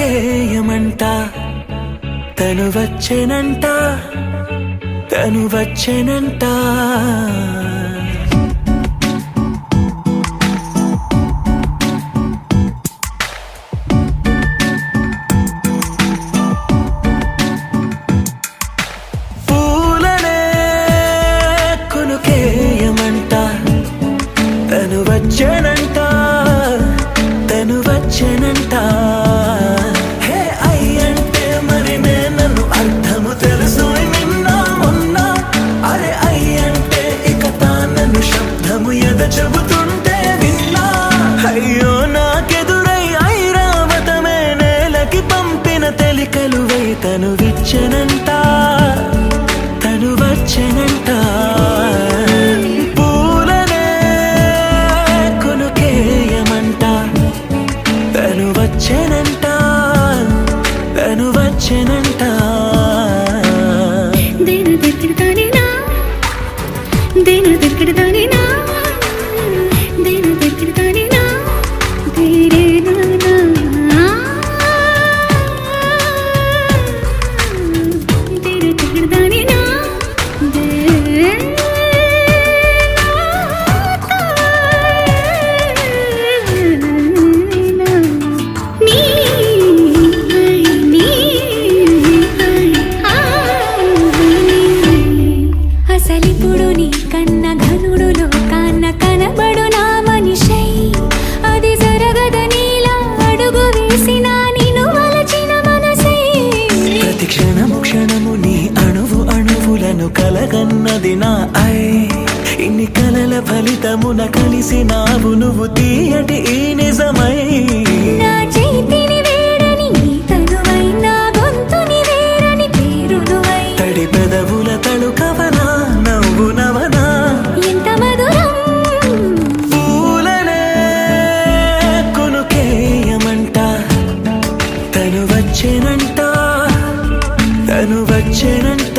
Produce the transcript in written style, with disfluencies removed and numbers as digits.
కొనుకేయమంట తను వచ్చెనంట తను వచ్చెనంట పూలనే కొనుకేయమంట తను వచ్చెనంట తను వచ్చెనంట హే అయ్యంటే మరి నేను అర్థము తెలుసు నిన్న మొన్న అరే అయ్యంటే ఇక తానను శబ్దము ఎద చెబుతుంటే విన్నా అయ్యో నాకెదురై ఐరావతమే నేలకి పంపిన తెలికలువై తను విచ్చెనంట తను వచ్చెనంట వచ్చెనంట తను వచ్చెనంట దేను దగ్గరదానినా దేను దగ్గరదానినా దేను దగ్గరదానినా దేరేనా దేను దగ్గరదానినా అసలిప్పుడు నీ కన్న ఘనుడులో కన్న కనబడు నా మనిషై అది జరగదనిలా అడుగు వేసిన నిన్ను వలచిన మనసై ప్రతి క్షణము క్షణము నీ అణువు అణువులను కలగన్నది నా ఐ ఇన్ని కలల ఫలితమున కలిసినావు నువ్వు తీయటి ఈ నిజమై నా చేతిని వేడని నీ తనువై నా గొంతుని వేరని పేరు నువ్వై తడి పెదవుల తళుకవనా నవ్వు నవనా ఎంత మధురం పూలనే కొనుకేయమంట తను వచ్చెనంట తను వచ్చెనంట